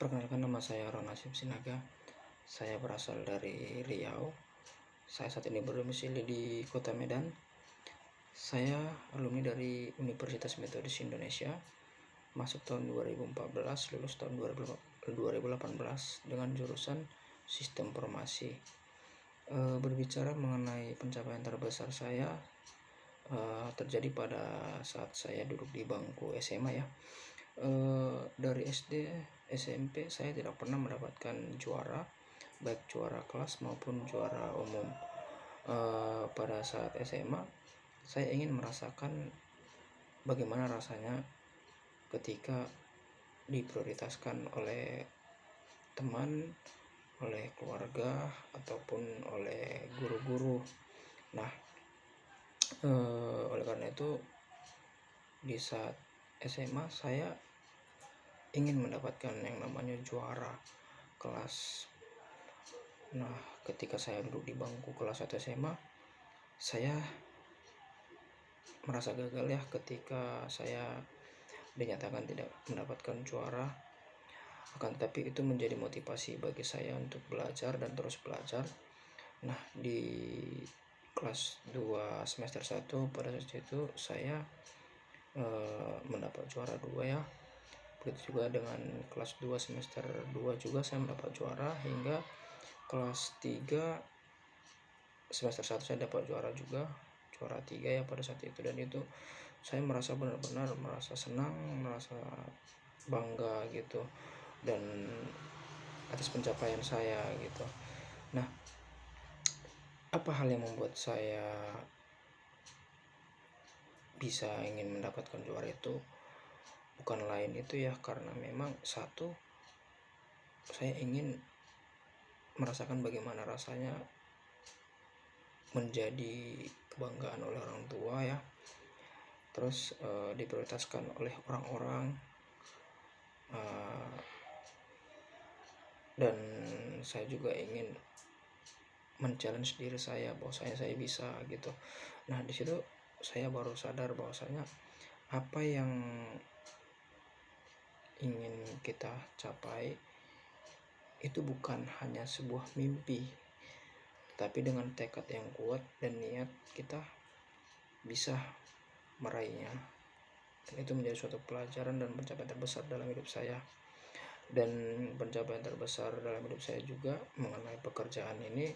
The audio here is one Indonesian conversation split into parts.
Perkenalkan, nama saya Ronasim Sinaga. Saya berasal dari Riau. Saya saat ini berdomisili di Kota Medan. Saya alumni dari Universitas Metodis Indonesia. Masuk tahun 2014, lulus tahun 2018 dengan jurusan Sistem Informasi. Berbicara mengenai pencapaian terbesar saya terjadi pada saat saya duduk di bangku SMA ya. Dari SD, SMP saya tidak pernah mendapatkan juara, baik juara kelas maupun juara umum. Pada saat SMA saya ingin merasakan bagaimana rasanya ketika diprioritaskan oleh teman, oleh keluarga, ataupun oleh guru-guru. Nah, oleh karena itu di saat SMA saya ingin mendapatkan yang namanya juara kelas. Nah, ketika saya duduk di bangku kelas 1 SMA, saya merasa gagal ya ketika saya dinyatakan tidak mendapatkan juara. Akan tetapi itu menjadi motivasi bagi saya untuk belajar dan terus belajar. Nah, di kelas 2 semester 1 pada saat itu saya mendapat juara 2 ya. Begitu juga dengan kelas 2 semester 2 juga saya mendapat juara, hingga kelas 3 semester 1 saya dapat juara juga, juara 3 ya pada saat itu. Dan itu saya merasa benar-benar merasa senang, merasa bangga gitu, dan atas pencapaian saya gitu. Nah, apa hal yang membuat saya bisa ingin mendapatkan juara itu? Bukan lain itu ya, karena memang satu, saya ingin merasakan bagaimana rasanya menjadi kebanggaan oleh orang tua ya, terus diprioritaskan oleh orang-orang, dan saya juga ingin men-challenge diri saya bahwasanya saya bisa gitu. Nah, di situ saya baru sadar bahwasanya apa yang ingin kita capai itu bukan hanya sebuah mimpi, tapi dengan tekad yang kuat dan niat kita bisa meraihnya. Dan itu menjadi suatu pelajaran dan pencapaian terbesar dalam hidup saya. Dan pencapaian terbesar dalam hidup saya juga mengenai pekerjaan ini,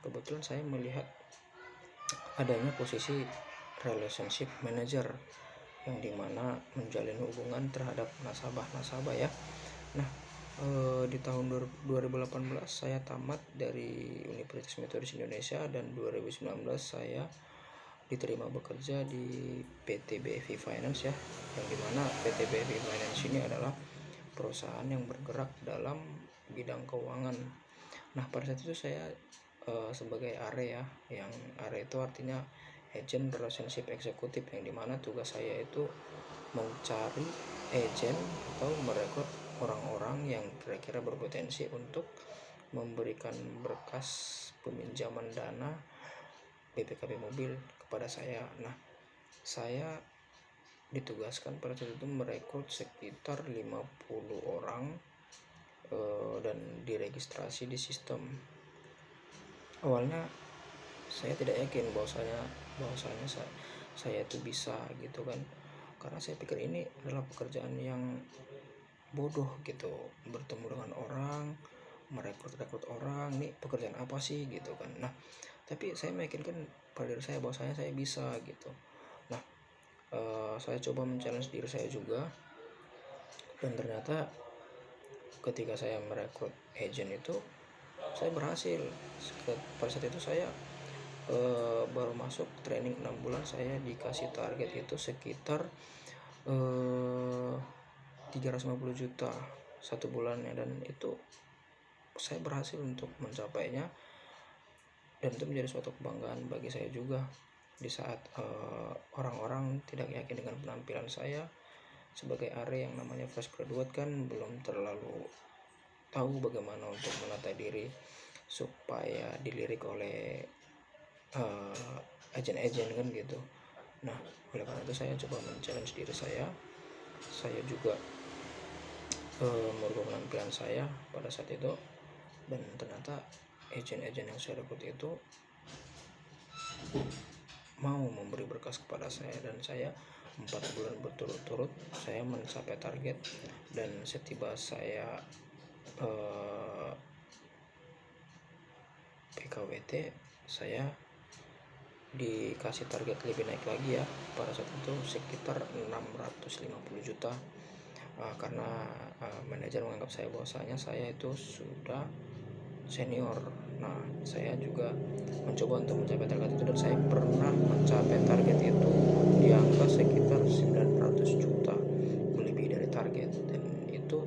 kebetulan saya melihat adanya posisi relationship manager, yang dimana menjalin hubungan terhadap nasabah ya. Nah, di tahun 2018 saya tamat dari Universitas Metodis Indonesia, dan 2019 saya diterima bekerja di PT BFI Finance ya, yang dimana PT BFI Finance ini adalah perusahaan yang bergerak dalam bidang keuangan. Nah, pada saat itu saya sebagai ARE ya, yang ARE itu artinya Agent Relationship Executive, yang dimana tugas saya itu mencari agent atau merekrut orang-orang yang kira-kira berpotensi untuk memberikan berkas peminjaman dana BPKB mobil kepada saya. Nah, saya ditugaskan pada saat itu merekrut sekitar 50 orang dan diregistrasi di sistem. Awalnya saya tidak yakin bahwasanya saya itu bisa gitu kan, karena saya pikir ini adalah pekerjaan yang bodoh gitu, bertemu dengan orang, merekrut orang, ini pekerjaan apa sih gitu kan. Nah, tapi saya meyakinkan pada diri saya bahwasanya saya bisa gitu. Nah, saya coba men-challenge diri saya juga, dan ternyata ketika saya merekrut agent itu saya berhasil. Pada saat itu saya baru masuk training 6 bulan, saya dikasih target itu sekitar 350 juta satu bulannya, dan itu saya berhasil untuk mencapainya, dan itu menjadi suatu kebanggaan bagi saya juga di saat orang-orang tidak yakin dengan penampilan saya sebagai ARE yang namanya fresh graduate kan, belum terlalu tahu bagaimana untuk menata diri supaya dilirik oleh agen-agen kan gitu. Nah, oleh karena itu saya coba men-challenge diri saya juga merubah penampilan saya pada saat itu, dan ternyata agen-agen yang saya rekrut itu mau memberi berkas kepada saya, dan saya 4 bulan berturut-turut saya mencapai target. Dan setiba saya PKWT, saya dikasih target lebih naik lagi ya. Pada saat itu sekitar 650 juta, karena manajer menganggap saya bahwasanya saya itu sudah senior. Nah, saya juga mencoba untuk mencapai target itu, dan saya pernah mencapai target itu di angka sekitar 900 juta, melebihi dari target. Dan itu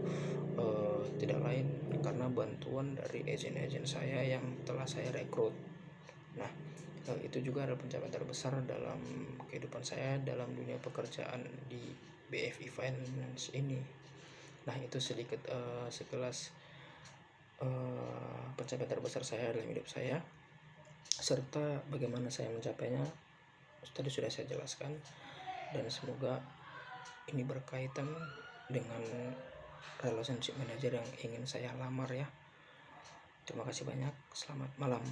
tidak lain karena bantuan dari agen-agen saya yang telah saya rekrut. Nah, itu juga adalah pencapaian terbesar dalam kehidupan saya dalam dunia pekerjaan di BFI Finance ini. Nah, itu sedikit sekelas pencapaian terbesar saya dalam hidup saya, serta bagaimana saya mencapainya tadi sudah saya jelaskan. Dan semoga ini berkaitan dengan relationship manager yang ingin saya lamar ya. Terima kasih banyak, selamat malam.